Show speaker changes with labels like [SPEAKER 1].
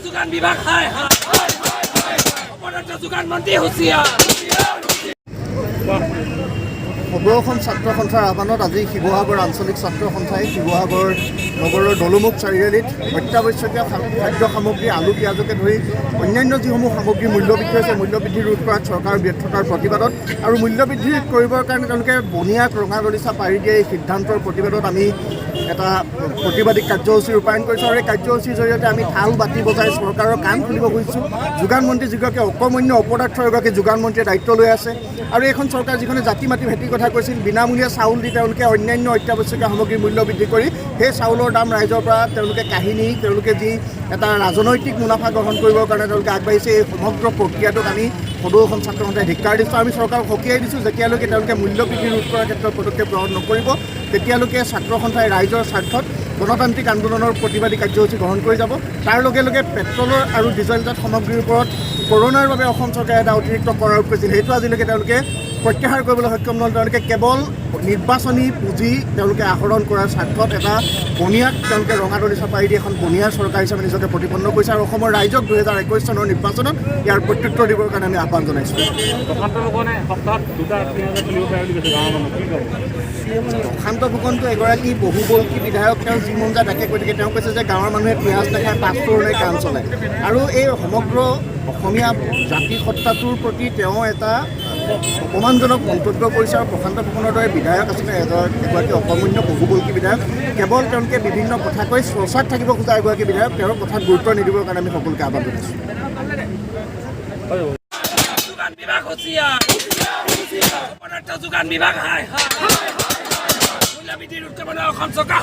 [SPEAKER 1] যোগান বিভাগ যোগান মন্ত্ৰী হুঁচিয়াৰ
[SPEAKER 2] সদৌ অসম ছাত্ৰ সন্থাৰ আহ্বানত আজি শিৱসাগৰ আঞ্চলিক ছাত্ৰ সন্থাই শিৱসাগৰ নগৰৰ দলুমুখ চাৰিআলিত অত্যাৱশ্যকীয় খাদ্য সামগ্ৰী আলু পিঁয়াজকে ধৰি অন্যান্য যিসমূহ সামগ্ৰীৰ মূল্যবৃদ্ধি হৈছে মূল্যবৃদ্ধি ৰোধ কৰাত চৰকাৰৰ ব্যৰ্থতাৰ প্ৰতিবাদত আৰু মূল্যবৃদ্ধি কৰিবৰ কাৰণে তেওঁলোকে বনিয়াক ৰঙা দলিচা পাৰি দিয়া এই সিদ্ধান্তৰ প্ৰতিবাদত আমি এটা প্ৰতিবাদী কাৰ্যসূচী ৰূপায়ণ কৰিছোঁ আৰু এই কাৰ্যসূচীৰ জৰিয়তে আমি থাল বাতি বজাই চৰকাৰৰ কাণ খুলিব খুজিছোঁ যোগান মন্ত্ৰী যিগৰাকী অকৰ্মণ্য অপদাৰ্থৰ এগৰাকী যোগান মন্ত্ৰীয়ে দায়িত্ব লৈ আছে আৰু এইখন চৰকাৰ যিখনে জাতি মাটি ভেটিৰ কথা কৈছিল বিনামূলীয়া চাউল দি তেওঁলোকে অন্যান্য অত্যাৱশ্যকীয় সামগ্ৰীৰ মূল্য বৃদ্ধি কৰি সেই চাউলৰ দাম ৰাইজৰ পৰা তেওঁলোকে কাহিনী তেওঁলোকে যি এটা ৰাজনৈতিক মুনাফা গ্ৰহণ কৰিবৰ কাৰণে তেওঁলোকে আগবাঢ়িছে এই সমগ্ৰ প্ৰক্ৰিয়াটোক আমি সদৌ অসম ছাত্ৰ সন্থাই ধিক্কাৰ দিছোঁ আমি চৰকাৰক সকীয়াই দিছোঁ যেতিয়ালৈকে তেওঁলোকে মূল্য বৃদ্ধি ৰোধ কৰাৰ ক্ষেত্ৰত পদক্ষেপ গ্ৰহণ নকৰিব তেতিয়ালৈকে ছাত্ৰ সন্থাই ৰাইজৰ স্বাৰ্থত গণতান্ত্ৰিক আন্দোলনৰ প্ৰতিবাদী কাৰ্যসূচী গ্ৰহণ কৰি যাব তাৰ লগে লগে পেট্ৰলৰ আৰু ডিজেলজাত সামগ্ৰীৰ ওপৰত কৰোণাৰ বাবে অসম চৰকাৰে এটা অতিৰিক্ত কৰ আৰোপ কৰিছিল সেইটো আজিলৈকে তেওঁলোকে প্ৰত্যাহাৰ কৰিবলৈ সক্ষম নহ'ল তেওঁলোকে কেৱল নিৰ্বাচনী পুঁজি তেওঁলোকে আহৰণ কৰাৰ স্বাৰ্থত এটা বনিয়াক তেওঁলোকে ৰঙা দলিচা পাৰি দি এখন বনিয়াৰ চৰকাৰ হিচাপে নিজকে প্ৰতিপন্ন কৰিছে আৰু অসমৰ ৰাইজক 2021 চনৰ নিৰ্বাচনত ইয়াৰ প্ৰত্যুত্তৰ দিবৰ কাৰণে আমি আহ্বান জনাইছোঁ প্ৰশান্ত ফুকনটো এগৰাকী বহুবল্কী বিধায়ক তেওঁ যি মন যায় তাকে কৈ থাকে তেওঁ কৈছে যে গাঁৱৰ মানুহে পিঁয়াজ নাখায় 5 কৰোণে কাম চলায় আৰু এই সমগ্ৰ অসমীয়া জাতি সত্তাটোৰ প্ৰতি তেওঁ এটা অপমানজনক মন্তব্য কৰিছে আৰু প্ৰশান্ত ফুকনৰ দৰে বিধায়ক আছিলে এগৰাকী অকৰ্মণ্য বহুবল্কী বিধায়ক কেৱল তেওঁলোকে বিভিন্ন কথা কৈ চৰ্চাত থাকিব খোজা এগৰাকী বিধায়ক তেওঁৰ কথাত গুৰুত্ব নিদিবৰ কাৰণে আমি সকলোকে আহ্বান জনাইছোঁ
[SPEAKER 1] যোগান বিভাগ অসম চৰকাৰ